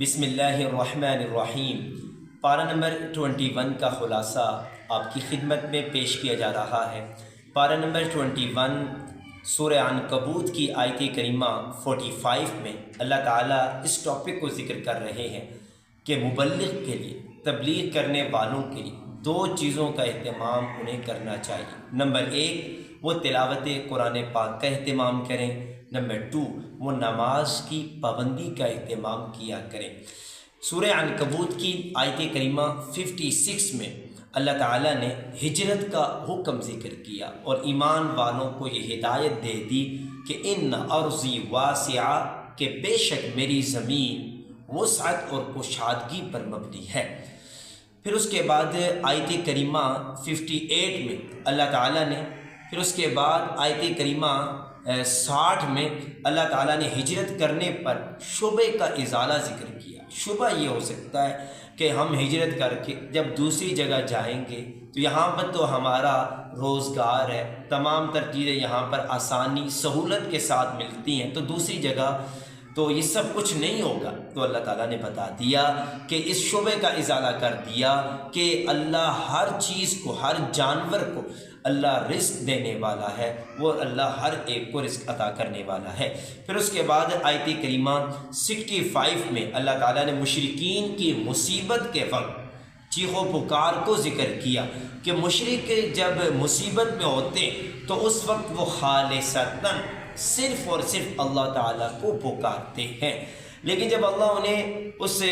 بسم اللہ الرحمن الرحیم۔ پارہ نمبر 21 کا خلاصہ آپ کی خدمت میں پیش کیا جا رہا ہے۔ پارہ نمبر 21 سورہ عنکبوت کی آیت کریمہ 45 میں اللہ تعالیٰ اس ٹاپک کو ذکر کر رہے ہیں کہ مبلغ کے لیے، تبلیغ کرنے والوں کے لیے دو چیزوں کا اہتمام انہیں کرنا چاہیے۔ نمبر 1 وہ تلاوت قرآن پاک کا اہتمام کریں۔ نمبر 2 وہ نماز کی پابندی کا اہتمام کیا کریں۔ سورہ عنکبوت کی آیت کریمہ 56 میں اللہ تعالیٰ نے ہجرت کا حکم ذکر کیا اور ایمان والوں کو یہ ہدایت دے دی کہ ان ارضی واسعہ، کہ بے شک میری زمین وسعت اور کشادگی پر مبنی ہے۔ پھر اس کے بعد آیت کریمہ 58 میں اللہ تعالیٰ نے، پھر اس کے بعد آیت کریمہ 60 میں اللہ تعالیٰ نے ہجرت کرنے پر شبہ کا ازالہ ذکر کیا۔ شبہ یہ ہو سکتا ہے کہ ہم ہجرت کر کے جب دوسری جگہ جائیں گے تو یہاں پر تو ہمارا روزگار ہے، تمام تر چیزیں یہاں پر آسانی سہولت کے ساتھ ملتی ہیں، تو دوسری جگہ تو یہ سب کچھ نہیں ہوگا۔ تو اللہ تعالیٰ نے بتا دیا کہ اس شبہ کا ازالہ کر دیا کہ اللہ ہر چیز کو، ہر جانور کو اللہ رزق دینے والا ہے، وہ اللہ ہر ایک کو رزق عطا کرنے والا ہے۔ پھر اس کے بعد آیت کریمہ 65 میں اللہ تعالیٰ نے مشرکین کی مصیبت کے وقت چیخ و پکار کو ذکر کیا کہ مشرک جب مصیبت میں ہوتے تو اس وقت وہ خالصتاً صرف اور صرف اللہ تعالیٰ کو پکارتے ہیں، لیکن جب اللہ انہیں اس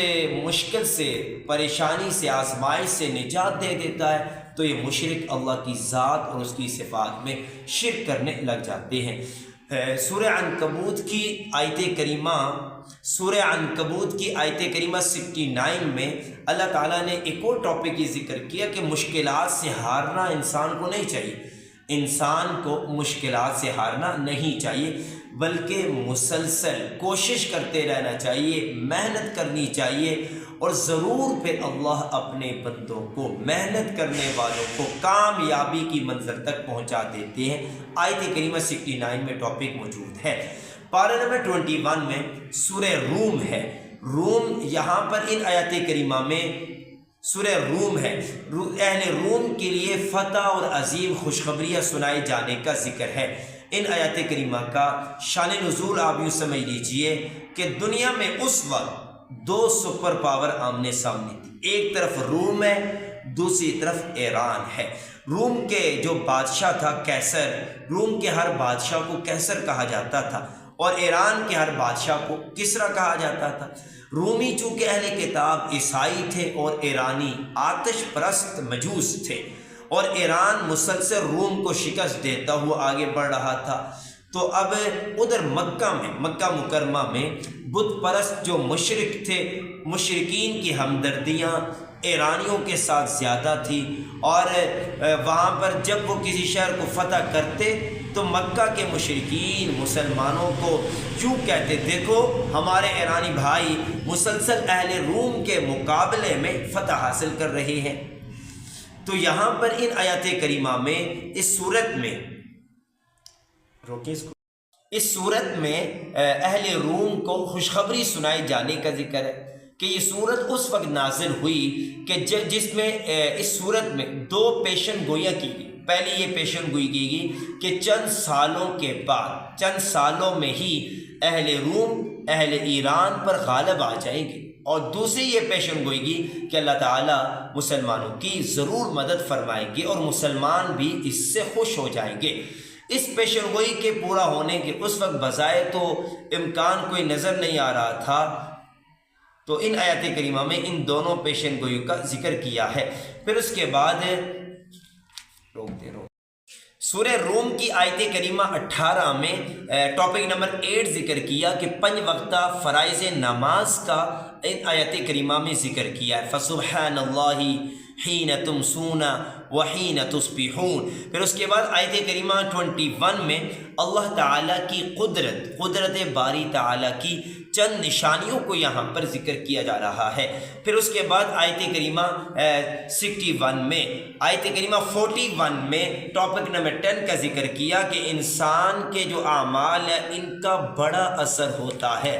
مشکل سے، پریشانی سے، آزمائش سے نجات دے دیتا ہے تو یہ مشرک اللہ کی ذات اور اس کی صفات میں شرک کرنے لگ جاتے ہیں۔ سورہ عنکبوت کی آیت کریمہ 69 میں اللہ تعالیٰ نے ایک اور ٹاپک یہ ذکر کیا کہ مشکلات سے ہارنا انسان کو نہیں چاہیے، انسان کو مشکلات سے ہارنا نہیں چاہیے، بلکہ مسلسل کوشش کرتے رہنا چاہیے، محنت کرنی چاہیے، اور ضرور پھر اللہ اپنے بندوں کو، محنت کرنے والوں کو کامیابی کی منزل تک پہنچا دیتے ہیں۔ آیت کریمہ 69 میں ٹاپک موجود ہے۔ پارہ نمبر 21 میں سورہ روم ہے۔ روم یہاں پر ان آیات کریمہ میں سورہ روم ہے، اہل روم کے لیے فتح اور عظیم خوشخبریاں سنائے جانے کا ذکر ہے۔ ان آیات کریمہ کا شان نزول آپ یوں سمجھ لیجئے کہ دنیا میں اس وقت دو سپر پاور آمنے سامنے تھی، ایک طرف روم ہے، دوسری طرف ایران ہے۔ روم کے جو بادشاہ تھا کیسر، روم کے ہر بادشاہ کو کیسر کہا جاتا تھا، اور ایران کے ہر بادشاہ کو کسرا کہا جاتا تھا۔ رومی چونکہ اہل کتاب عیسائی تھے اور ایرانی آتش پرست مجوس تھے، اور ایران مسلسل روم کو شکست دیتا ہوا آگے بڑھ رہا تھا۔ تو اب ادھر مکہ مکرمہ میں بت پرست جو مشرک تھے، مشرکین کی ہمدردیاں ایرانیوں کے ساتھ زیادہ تھی، اور وہاں پر جب وہ کسی شہر کو فتح کرتے تو مکہ کے مشرکین مسلمانوں کو کیوں کہتے، دیکھو ہمارے ایرانی بھائی مسلسل اہل روم کے مقابلے میں فتح حاصل کر رہے ہیں۔ تو یہاں پر ان آیات کریمہ میں اس صورت میں اہل روم کو خوشخبری سنائے جانے کا ذکر ہے کہ یہ صورت اس وقت نازل ہوئی کہ جس میں اس صورت میں دو پیشن گوئیاں کی گئی۔ پہلی یہ پیشن گوئی کی گئی کہ چند سالوں کے بعد، چند سالوں میں ہی اہل روم اہل ایران پر غالب آ جائیں گے، اور دوسری یہ پیشن گوئی کی کہ اللہ تعالیٰ مسلمانوں کی ضرور مدد فرمائیں گے اور مسلمان بھی اس سے خوش ہو جائیں گے۔ اس پیشن گوئی کے پورا ہونے کے اس وقت بظاہر تو امکان کوئی نظر نہیں آ رہا تھا، تو ان آیات کریمہ میں ان دونوں پیشن گوئیوں کا ذکر کیا ہے۔ پھر اس کے بعد سورہ روم کی آیت کریمہ 18 میں ٹاپک نمبر 8 ذکر کیا کہ 5 وقتہ فرائض نماز کا ان آیت کریمہ میں ذکر کیا ہے۔ فسبحان اللہ حین تمسون وحین تصبحون۔ پھر اس کے بعد آیت کریمہ 21 میں اللہ تعالیٰ کی قدرت باری تعالیٰ کی چند نشانیوں کو یہاں پر ذکر کیا جا رہا ہے۔ پھر اس کے بعد آیت کریمہ 61 میں، آیت کریمہ 41 میں ٹاپک نمبر 10 کا ذکر کیا کہ انسان کے جو اعمال ہیں ان کا بڑا اثر ہوتا ہے،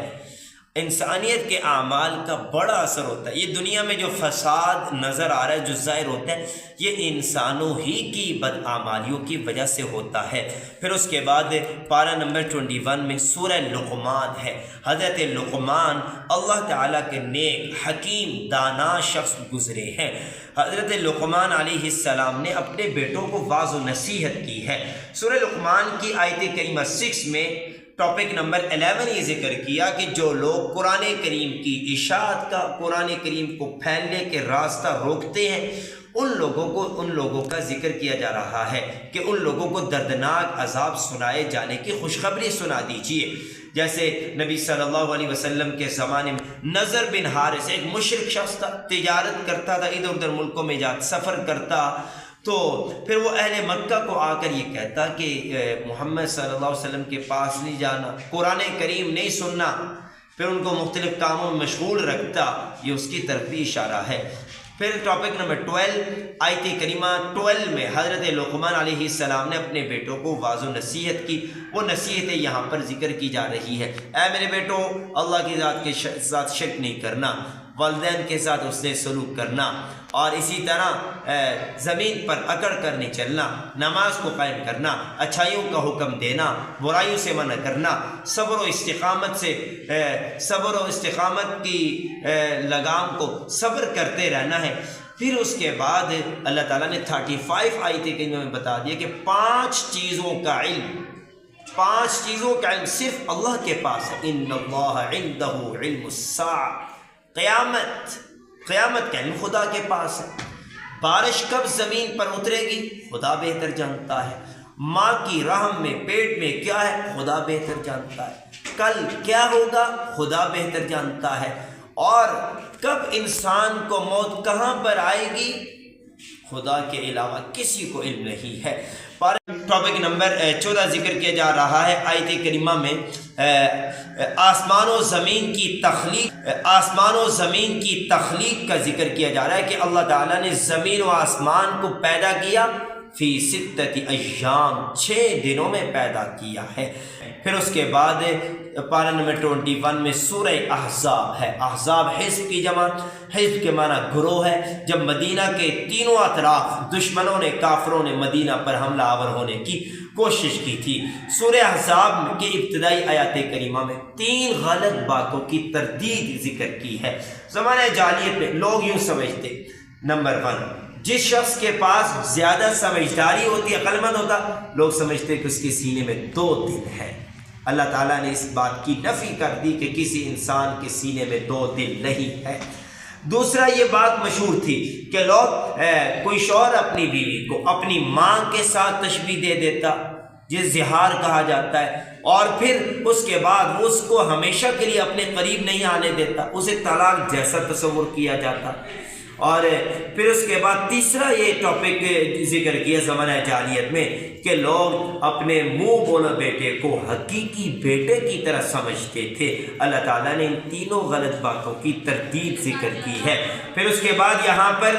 انسانیت کے اعمال کا بڑا اثر ہوتا ہے۔ یہ دنیا میں جو فساد نظر آ رہا ہے، جو ظاہر ہوتا ہے، یہ انسانوں ہی کی بدعمالیوں کی وجہ سے ہوتا ہے۔ پھر اس کے بعد پارہ نمبر 21 میں سورہ لقمان ہے۔ حضرت لقمان اللہ تعالیٰ کے نیک، حکیم، دانا شخص گزرے ہیں۔ حضرت لقمان علیہ السلام نے اپنے بیٹوں کو واعظ و نصیحت کی ہے۔ سورہ لقمان کی آیت کریمہ 6 میں ٹاپک نمبر 11 یہ ذکر کیا کہ جو لوگ قرآن کریم کی اشاعت کا، قرآن کریم کو پھیلنے کے راستہ روکتے ہیں، ان لوگوں کا ذکر کیا جا رہا ہے کہ ان لوگوں کو دردناک عذاب سنائے جانے کی خوشخبری سنا دیجیے۔ جیسے نبی صلی اللہ علیہ وسلم کے زمانے میں نضر بن حارث ایک مشرک شخص تھا، تجارت کرتا تھا، ادھر ادھر ملکوں میں سفر کرتا، تو پھر وہ اہل مکہ کو آ کر یہ کہتا کہ محمد صلی اللہ علیہ وسلم کے پاس نہیں جانا، قرآن کریم نہیں سننا، پھر ان کو مختلف کاموں میں مشغول رکھتا۔ یہ اس کی طرف بھی اشارہ ہے۔ پھر ٹاپک نمبر 12 آیت کریمہ 12 میں حضرت لقمان علیہ السلام نے اپنے بیٹوں کو واعظ و نصیحت کی۔ وہ نصیحتیں یہاں پر ذکر کی جا رہی ہے۔ اے میرے بیٹو، اللہ کی ذات کے ساتھ شرک نہیں کرنا، والدین کے ساتھ اس سے سلوک کرنا، اور اسی طرح زمین پر اکڑ کر نہیں چلنا، نماز کو قائم کرنا، اچھائیوں کا حکم دینا، برائیوں سے منع کرنا، صبر و استقامت کی لگام کو صبر کرتے رہنا ہے۔ پھر اس کے بعد اللہ تعالیٰ نے 35 آیت کریمہ میں بتا دیا کہ 5 چیزوں کا علم صرف اللہ کے پاس ہے۔ ان اللہ عنده علم الساعہ، قیامت کا علم خدا کے پاس ہے۔ بارش کب زمین پر اترے گی خدا بہتر جانتا ہے۔ ماں کی رحم میں، پیٹ میں کیا ہے خدا بہتر جانتا ہے۔ کل کیا ہوگا خدا بہتر جانتا ہے۔ اور کب انسان کو موت کہاں پر آئے گی خدا کے علاوہ کسی کو علم نہیں ہے۔ ٹاپک نمبر 14 ذکر کیا جا رہا ہے آیت کریمہ میں آسمان و زمین کی تخلیق کا ذکر کیا جا رہا ہے کہ اللہ تعالیٰ نے زمین و آسمان کو پیدا کیا فی 6 ایام، 6 دنوں میں پیدا کیا ہے۔ پھر اس کے بعد پارہ نمبر 21 میں سورہ احزاب ہے۔ احزاب حزب کی جمع، حزب کے معنی گروہ ہے۔ جب مدینہ کے تینوں اطراف دشمنوں نے، کافروں نے مدینہ پر حملہ آور ہونے کی کوشش کی تھی، سورہ احزاب کی ابتدائی آیات کریمہ میں 3 غلط باتوں کی تردید ذکر کی ہے۔ زمانہ جاہلیت میں لوگ یوں سمجھتے، نمبر 1، جس شخص کے پاس زیادہ سمجھداری ہوتی ہے، عقل مند ہوتا، لوگ سمجھتے کہ اس کے سینے میں 2 دل ہیں۔ اللہ تعالیٰ نے اس بات کی نفی کر دی کہ کسی انسان کے سینے میں 2 دل نہیں ہے۔ دوسرا، یہ بات مشہور تھی کہ لوگ کوئی شوہر اپنی بیوی کو اپنی ماں کے ساتھ تشبیہ دے دیتا، جس زہار کہا جاتا ہے، اور پھر اس کے بعد اس کو ہمیشہ کے لیے اپنے قریب نہیں آنے دیتا، اسے طلاق جیسا تصور کیا جاتا۔ اور پھر اس کے بعد تیسرا یہ ٹاپک ذکر کیا زمانہ جاہلیت میں کہ لوگ اپنے منہ بولا بیٹے کو حقیقی بیٹے کی طرح سمجھتے تھے۔ اللہ تعالیٰ نے ان تینوں غلط باتوں کی تردید ذکر کی ہے۔ پھر اس کے بعد یہاں پر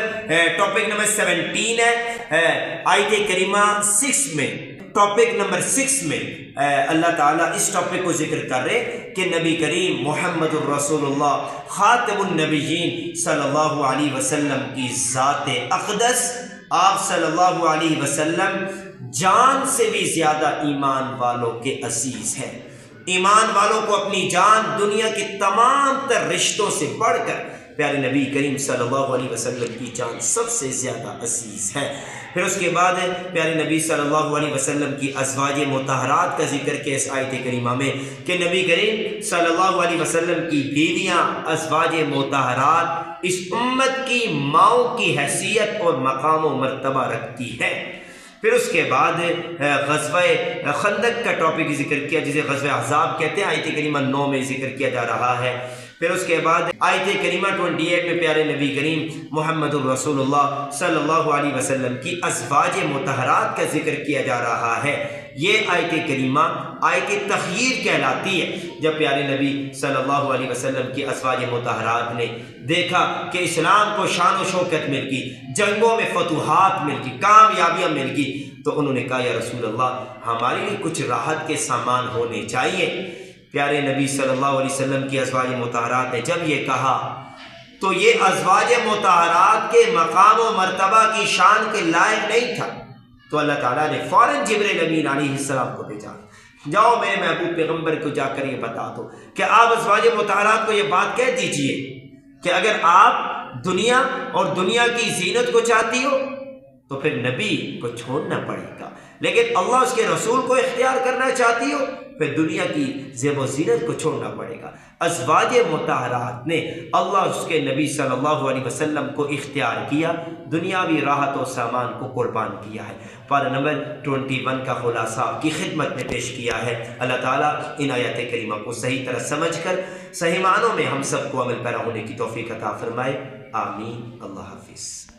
ٹاپک نمبر 17 ہے آیت کریمہ 6 میں، ٹاپک نمبر 6 میں اللہ تعالیٰ اس ٹاپک کو ذکر کر رہے کہ نبی کریم محمد الرسول اللہ خاتم النبیین صلی اللہ علیہ وسلم کی ذات اقدس، آپ صلی اللہ علیہ وسلم جان سے بھی زیادہ ایمان والوں کے عزیز ہیں۔ ایمان والوں کو اپنی جان دنیا کی تمام تر رشتوں سے بڑھ کر پیارے نبی کریم صلی اللہ علیہ وسلم کی جان سب سے زیادہ عزیز ہے۔ پھر اس کے بعد پیارے نبی صلی اللہ علیہ وسلم کی ازواج مطہرات کا ذکر کیا اس آیت کریمہ میں کہ نبی کریم صلی اللہ علیہ وسلم کی بیویاں ازواج مطہرات اس امت کی ماؤں کی حیثیت اور مقام و مرتبہ رکھتی ہے۔ پھر اس کے بعد غزوہ خندق کا ٹاپک ذکر کیا جسے غزوہ احزاب کہتے ہیں، آیت کریمہ 9 میں ذکر کیا جا رہا ہے۔ پھر اس کے بعد آیت کریمہ 28 میں پیارے نبی کریم محمد الرسول اللہ صلی اللہ علیہ وسلم کی ازواج مطہرات کا ذکر کیا جا رہا ہے۔ یہ آیت کریمہ آیت تخییر کہلاتی ہے۔ جب پیارے نبی صلی اللہ علیہ وسلم کی ازواج مطہرات نے دیکھا کہ اسلام کو شان و شوکت مل گئی، جنگوں میں فتوحات مل گئی، کامیابیاں مل گئی، تو انہوں نے کہا یا رسول اللہ ہمارے لیے کچھ راحت کے سامان ہونے چاہیے۔ پیارے نبی صلی اللہ علیہ وسلم کی ازواج مطہرات نے جب یہ کہا تو یہ ازواج مطہرات کے مقام و مرتبہ کی شان کے لائق نہیں تھا، تو اللہ تعالیٰ نے فوراً جبرائیل امین علیہ السلام کو بھیجا، جاؤ میرے محبوب پیغمبر کو جا کر یہ بتا دو کہ آپ ازواج مطہرات کو یہ بات کہہ دیجئے کہ اگر آپ دنیا اور دنیا کی زینت کو چاہتی ہو تو پھر نبی کو چھوڑنا پڑے گا، لیکن اللہ اس کے رسول کو اختیار کرنا چاہتی ہو پھر دنیا کی زیب و زینت کو چھوڑنا پڑے گا۔ ازواج مطہرات نے اللہ اس کے نبی صلی اللہ علیہ وسلم کو اختیار کیا، دنیاوی راحت و سامان کو قربان کیا ہے۔ پارہ نمبر 21 کا خلاصہ آپ کی خدمت میں پیش کیا ہے۔ اللہ تعالیٰ ان آیات کریمہ کو صحیح طرح سمجھ کر صحیح معنوں میں ہم سب کو عمل پیرا ہونے کی توفیق عطا فرمائے، آمین۔ اللہ حافظ۔